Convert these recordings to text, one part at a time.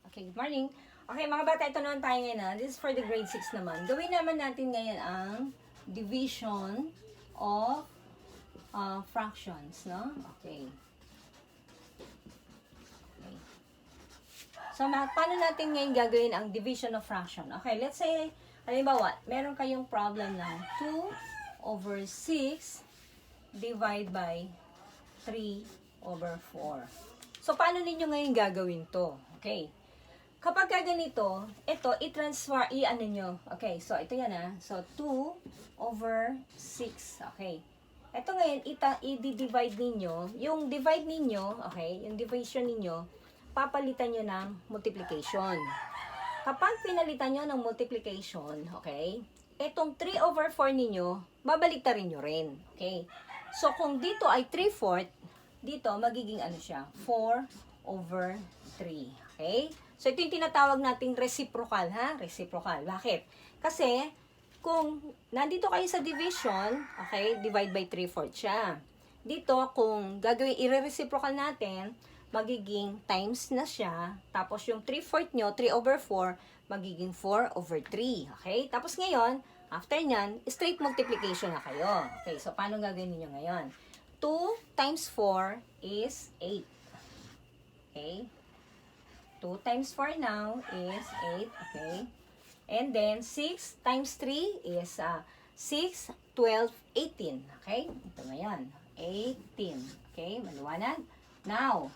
Okay, good morning. Okay, mga bata, ito naman tayo ngayon na. This is for the grade 6 naman. Gawin naman natin ngayon ang division of fractions, no? Okay. Okay. So, paano natin ngayon gagawin ang division of fraction? Okay, let's say, halimbawa, meron kayong problem na 2/6 divide by 3/4. So, paano ninyo ngayon gagawin to? Okay. Kapag ganito, ito, i-transfer, i-ano nyo. Okay, so ito yan So, 2/6. Okay. Ito ngayon, i-divide ninyo. Yung divide ninyo, okay, yung division ninyo, papalitan nyo ng multiplication. Kapag pinalitan nyo ng multiplication, okay, itong 3/4 ninyo, babaliktarin nyo rin. Okay. So, kung dito ay 3/4, dito, magiging ano siya? 4/3. Okay? So, ito yung tinatawag nating reciprocal, ha? Reciprocal. Bakit? Kasi, kung nandito kayo sa division, okay, divide by 3/4 siya. Dito, kung gagawin, i-reciprocal natin, magiging times na siya. Tapos, yung 3/4 nyo, 3/4, magiging 4/3. Okay? Tapos, ngayon, after nyan, straight multiplication na kayo. Okay, so, paano gagawin niyo ngayon? 2 times 4 is 8. Okay? 2 times 4 now is 8, okay? And then, 6 times 3 is 6, 12, 18, okay? Ito na yan, 18, okay? Maliwanag? Now,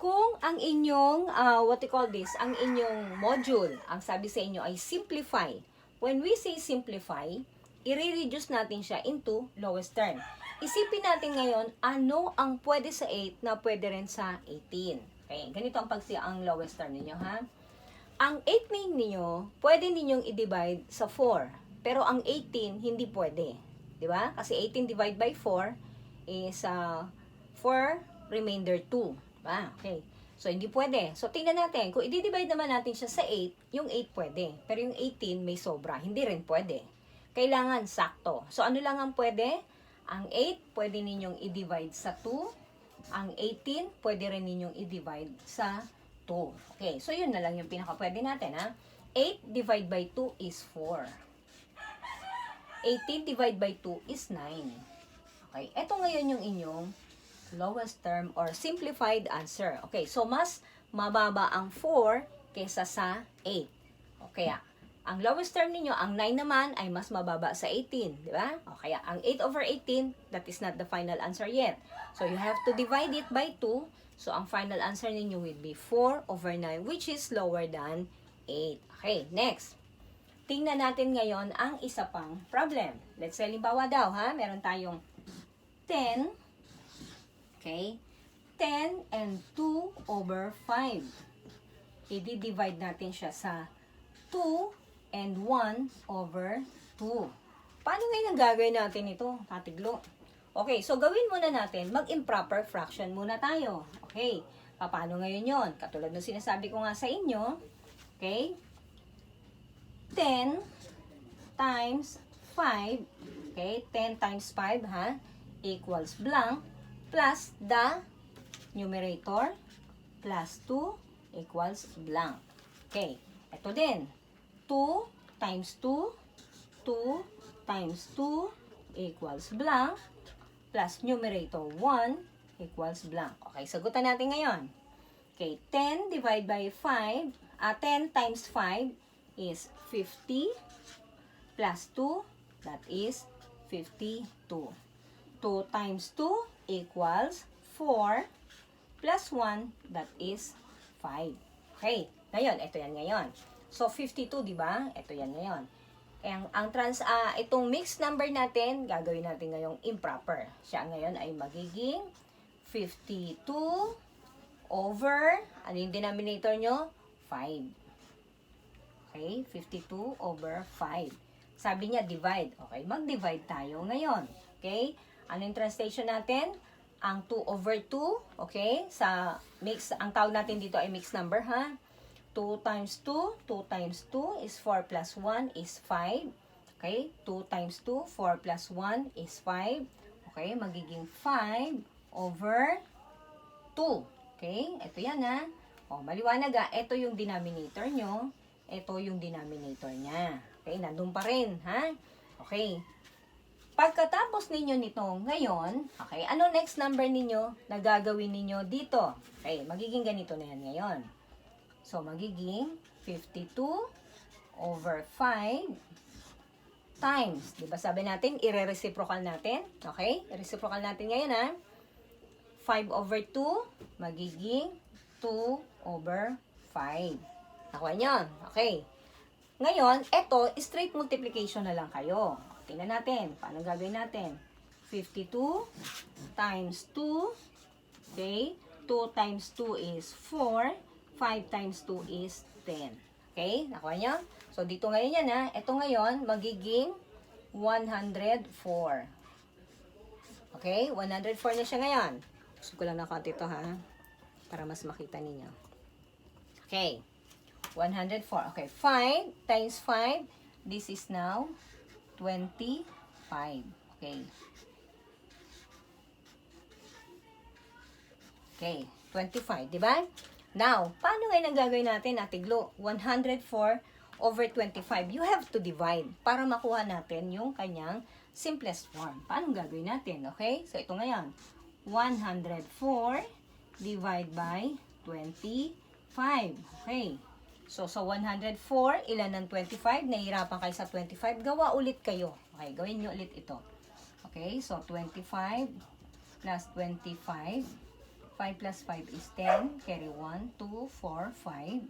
kung ang inyong, ang inyong module, ang sabi sa inyo ay simplify. When we say simplify, i-reduce natin siya into lowest term. Isipin natin ngayon, ano ang pwede sa 8 na pwede rin sa 18. Okay, ganito ang lowest term ninyo, ha? Ang 8 ninyo, pwede ninyong i-divide sa 4. Pero ang 18, hindi pwede. Di ba? Kasi 18 divide by 4 is 4 remainder 2. Diba? Okay. So, hindi pwede. So, tingnan natin. Kung i-divide naman natin siya sa 8, yung 8 pwede. Pero yung 18 may sobra. Hindi rin pwede. Kailangan sakto. So, ano lang ang pwede? Ang 8, pwede ninyong i-divide sa 2. Ang 18, pwede rin ninyong i-divide sa 2. Okay, so yun na lang yung pinaka-pwede natin, ha? 8 divide by 2 is 4. 18 divide by 2 is 9. Okay, ito ngayon yung inyong lowest term or simplified answer. Okay, so mas mababa ang 4 kesa sa 8. Okay, ang lowest term ninyo, ang 9 naman, ay mas mababa sa 18. Di ba? O kaya, ang 8/18, that is not the final answer yet. So, you have to divide it by 2. So, ang final answer ninyo will be 4/9, which is lower than 8. Okay, next. Tingnan natin ngayon ang isa pang problem. Let's say, limbawa daw, ha? Meron tayong 10. Okay? 10 and 2/5. I-divide natin siya sa 2 and 1/2. Paano ngayon ang gagawin natin ito, katiglo? Okay, so gawin muna natin, mag-improper fraction muna tayo. Okay, paano ngayon yon? Katulad ng sinasabi ko nga sa inyo, okay? 10 times 5, okay? 10 times 5, ha? Equals blank, plus the numerator, plus 2 equals blank. Okay, ito din. 2 times 2, 2 times 2 equals blank, plus numerator 1 equals blank. Okay, sagutan natin ngayon. Okay, 10 divided by 5, 10 times 5 is 50, plus 2, that is 52. 2 times 2 equals 4, plus 1, that is 5. Okay, ngayon, ito yan ngayon. So, 52, di ba? Ito yan ngayon. Itong mixed number natin, gagawin natin ngayong improper. Siya ngayon ay magiging 52 over, ano yung denominator nyo? 5. Okay, 52 over 5. Sabi niya, divide. Okay, mag-divide tayo ngayon. Okay, ano yung translation natin? Ang 2/2, okay? Ang tawag natin dito ay mixed number, ha? 2 times 2, 2 times 2 is 4 plus 1 is 5. Okay, 2 times 2, 4 plus 1 is 5. Okay, magiging 5/2. Okay, ito yan, ha? O, maliwanag ito yung denominator nyo, ito yung denominator niya. Okay, nandun pa rin, ha? Okay. Pagkatapos ninyo nito ngayon, okay, ano next number ninyo na gagawin ninyo dito? Okay, magiging ganito na yan ngayon. So, magiging 52 over 5 times. Diba sabi natin, i-reciprocal natin? Okay? I-reciprocal natin ngayon, ha? 5 over 2, magiging 2 over 5. Nakuha nyo? Okay. Ngayon, ito, straight multiplication na lang kayo. Tingnan natin. Paano gagawin natin? 52 times 2. Okay? 2 times 2 is 4. 5 times 2 is 10. Okay? Nakuha nyo? So, dito ngayon yan, ha? Ito ngayon, magiging 104. Okay? 104 na siya ngayon. Gusto ko lang na konti ito, ha? Para mas makita ninyo. Okay. 104. Okay. 5 times 5. This is now 25. Okay. Okay. 25. Diba? Now, paano ngayon ang gagawin natin, Ate Glo? 104 over 25. You have to divide para makuha natin yung kanyang simplest form. Paano gagawin natin? Okay? So, ito ngayon. 104 divide by 25. Okay. So, sa 104, ilan ng 25? Nahihirapan kayo sa 25. Gawa ulit kayo. Okay, gawin nyo ulit ito. Okay, so 25 plus 25. 5 plus 5 is 10. Carry 1, 2, 4, 5.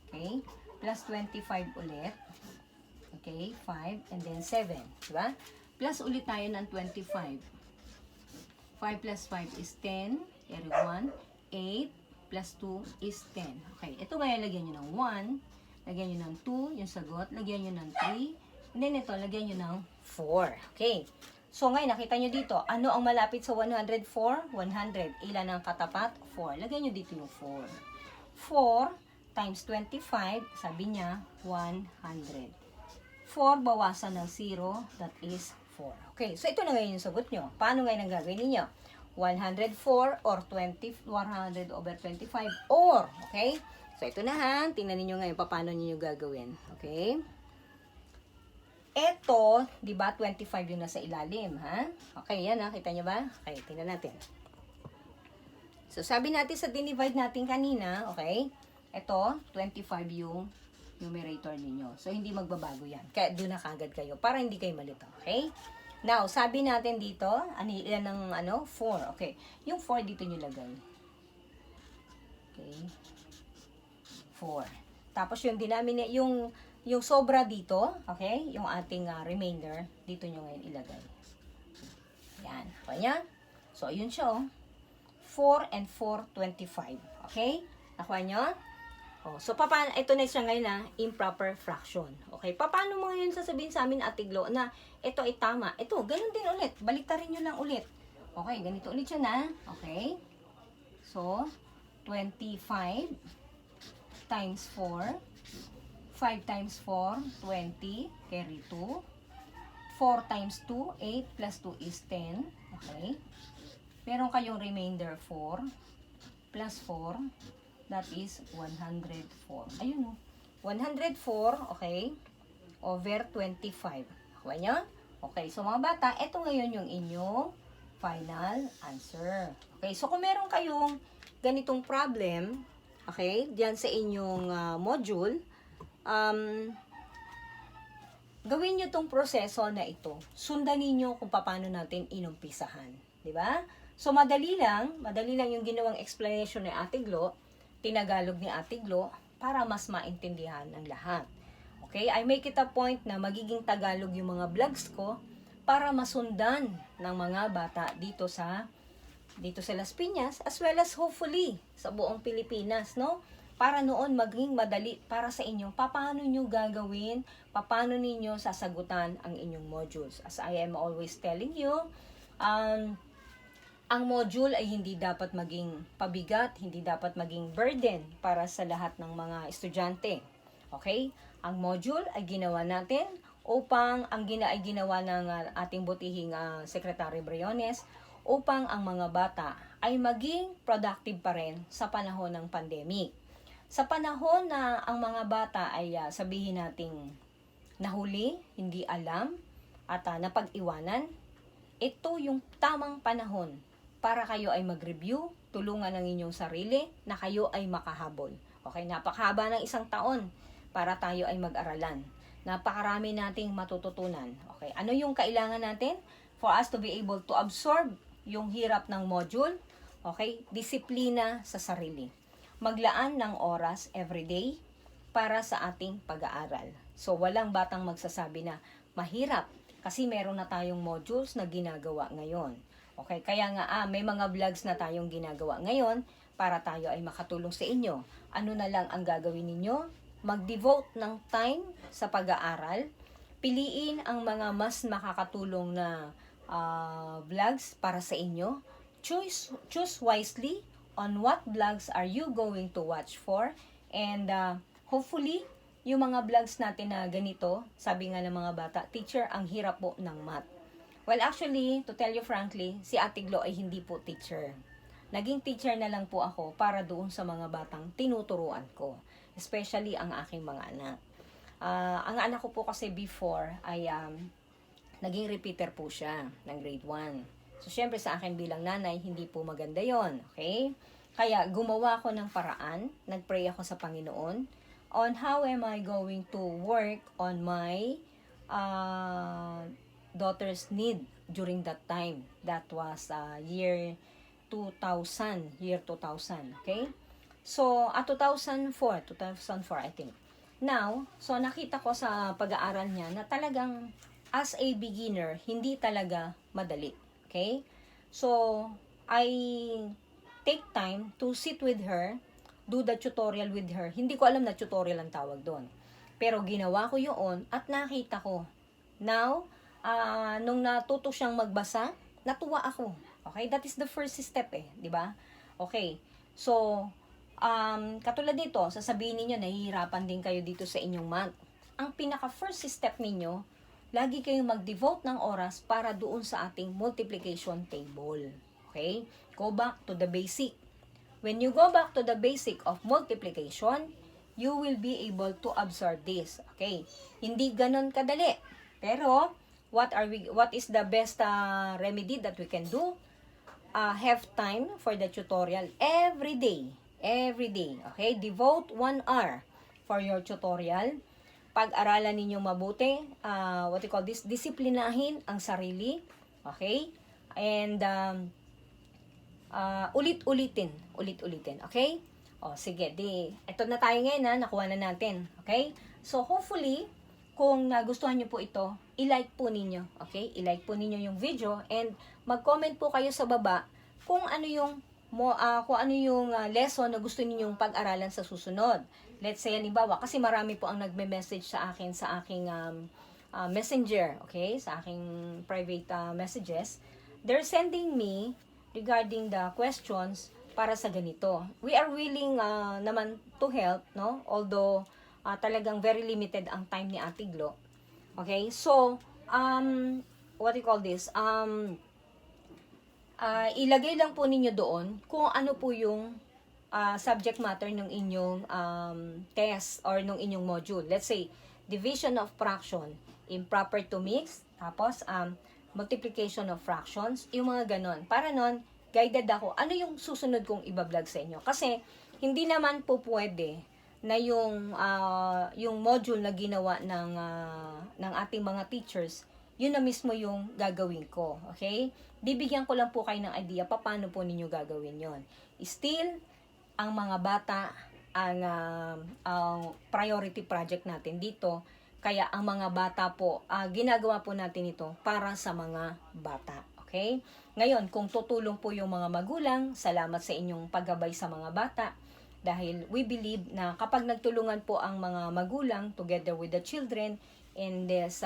Okay, plus 25 ulit. Okay, 5 and then 7. Diba? Plus ulit tayo ng 25. 5 plus 5 is 10. Carry 1, 8. Plus 2 is 10. Okay, ito ngayon, lagyan nyo ng 1, lagyan nyo ng 2, yung sagot, lagyan nyo ng 3, and then ito, lagyan nyo ng 4. Okay, so ngayon, nakita nyo dito, ano ang malapit sa 104? 100. Ilan ang katapat? 4. Lagyan nyo dito yung 4. 4 times 25, sabi niya, 100. 4 bawasan ng 0, that is 4. Okay, so ito na ngayon yung sagot nyo. Paano ngayon ang gagawin ninyo? 104 or 100 over 25 or, okay? So, ito na ha. Tingnan niyo ngayon paano niyo gagawin. Okay? Ito, di ba, 25 yung nasa ilalim, ha? Okay, yan ha. Kita niyo ba? Okay, tingnan natin. So, sabi natin sa dinivide natin kanina, okay? Ito, 25 yung numerator ninyo. So, hindi magbabago yan. Kaya, doon na kagad kayo para hindi kayo malito, okay? Now, sabi natin dito, ilan ng 4. Okay. Yung 4 dito nyo lagay. Okay. 4. Tapos yung yung sobra dito, okay? Yung ating remainder, dito nyo ngayon ilagay. Yan. Kanya? So, yun siya, 4 and 4, 25. Okay? Nakuha nyo? So, ito na siya ngayon improper fraction. Okay, paano mo ngayon sasabihin sa amin, Ate Glo, na ito ay tama? Ito, ganun din ulit. Baliktarin nyo lang ulit. Okay, ganito ulit siya na. Okay. So, 25 times 4. 5 times 4, 20. Carry 2. 4 times 2, 8 plus 2 is 10. Okay. Meron kayong remainder 4 plus 4. That is 104. Ayun 104, okay, over 25. Kuha nyo? Okay, so mga bata, ito ngayon yung inyong final answer. Okay, so kung meron kayong ganitong problem, okay, diyan sa inyong module, gawin nyo tong proseso na ito. Sundan niyo kung paano natin inumpisahan. Diba? So, madali lang yung ginawang explanation ni Ate Glo, tinagalog ni Ate Glo, para mas maintindihan ng lahat. Okay? I make it a point na magiging Tagalog yung mga vlogs ko para masundan ng mga bata dito sa Las Piñas, as well as hopefully sa buong Pilipinas, no? Para noon maging madali para sa inyo, paano nyo gagawin, paano ninyo sasagutan ang inyong modules. As I am always telling you, ang module ay hindi dapat maging pabigat, hindi dapat maging burden para sa lahat ng mga estudyante. Okay? Ang module ay ginawa natin upang ay ginawa ng ating butihing Secretary Briones upang ang mga bata ay maging productive pa rin sa panahon ng pandemic. Sa panahon na ang mga bata ay sabihin nating nahuli, hindi alam, at napag-iwanan, ito yung tamang panahon para kayo ay mag-review, tulungan ng inyong sarili na kayo ay makahabol. Okay, napakahaba ng isang taon para tayo ay mag-aralan. Napakarami nating matututunan. Okay, ano yung kailangan natin for us to be able to absorb yung hirap ng module? Okay, disiplina sa sarili. Maglaan ng oras everyday para sa ating pag-aaral. So, walang batang magsasabi na mahirap kasi meron na tayong modules na ginagawa ngayon. Okay, kaya nga may mga vlogs na tayong ginagawa ngayon para tayo ay makatulong sa inyo. Ano na lang ang gagawin ninyo? Mag-devote ng time sa pag-aaral. Piliin ang mga mas makakatulong na vlogs para sa inyo. Choose wisely on what vlogs are you going to watch for. And hopefully, yung mga vlogs natin na ganito, sabi nga ng mga bata, teacher, ang hirap po ng math. Well, actually, to tell you frankly, si Ate Glo ay hindi po teacher. Naging teacher na lang po ako para doon sa mga batang tinuturuan ko. Especially ang aking mga anak. Ang anak ko po kasi before ay naging repeater po siya ng grade 1. So, syempre sa akin bilang nanay, hindi po maganda yon, okay? Kaya gumawa ako ng paraan, nagpray ako sa Panginoon, on how am I going to work on my daughter's need during that time. That was year 2000, okay? So, 2004 I think. Now, so nakita ko sa pag-aaral niya na talagang as a beginner, hindi talaga madali, okay? So, I take time to sit with her, do the tutorial with her. Hindi ko alam na tutorial ang tawag doon. Pero ginawa ko yun at nakita ko. Now, nung natuto siyang magbasa, natuwa ako. Okay? That is the first step di ba? Okay. So, katulad nito, sasabihin niyo nahihirapan din kayo dito sa inyong math. Ang pinaka first step ninyo, lagi kayong mag-devote ng oras para doon sa ating multiplication table. Okay? Go back to the basic. When you go back to the basic of multiplication, you will be able to absorb this. Okay? Hindi ganon kadali. Pero, what is the best remedy that we can do? Have time for the tutorial every day. Every day. Okay? Devote 1 hour for your tutorial. Pag-aralan ninyo mabuti. Disiplinahin ang sarili. Okay? And, ulit-ulitin. Okay? Sige. Ito na tayo ngayon nakuha na natin. Okay? So, hopefully, kung nagustuhan nyo po ito, i-like po ninyo. Okay? I-like po ninyo yung video and mag-comment po kayo sa baba kung ano yung lesson na gusto ninyong pag-aralan sa susunod. Let's say, halimbawa, kasi marami po ang nagme-message sa akin sa aking messenger, okay? Sa aking private messages. They're sending me regarding the questions para sa ganito. We are willing naman to help, no? Although, talagang very limited ang time ni Ate Glo. Okay? So, ilagay lang po ninyo doon kung ano po yung subject matter ng inyong test or ng inyong module. Let's say, division of fraction, improper to mix, tapos multiplication of fractions, yung mga ganon. Para nun, guided ako, ano yung susunod kong ibablog sa inyo. Kasi, hindi naman po pwede na yung module na ginawa ng ating mga teachers, yun na mismo yung gagawin ko. Okay? Bibigyan ko lang po kayo ng idea paano po ninyo gagawin yon. Still, ang mga bata ang priority project natin dito. Kaya ang mga bata po, ginagawa po natin ito para sa mga bata. Okay? Ngayon, kung tutulong po yung mga magulang, salamat sa inyong paggabay sa mga bata. Dahil we believe na kapag nagtulungan po ang mga magulang together with the children in this,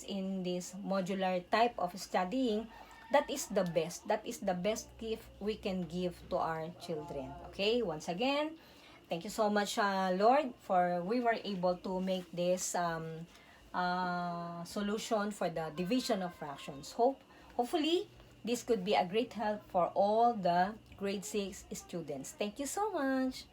in this modular type of studying, that is the best. That is the best gift we can give to our children. Okay? Once again, thank you so much, Lord, for we were able to make this solution for the division of fractions. Hopefully, this could be a great help for all the grade 6 students. Thank you so much.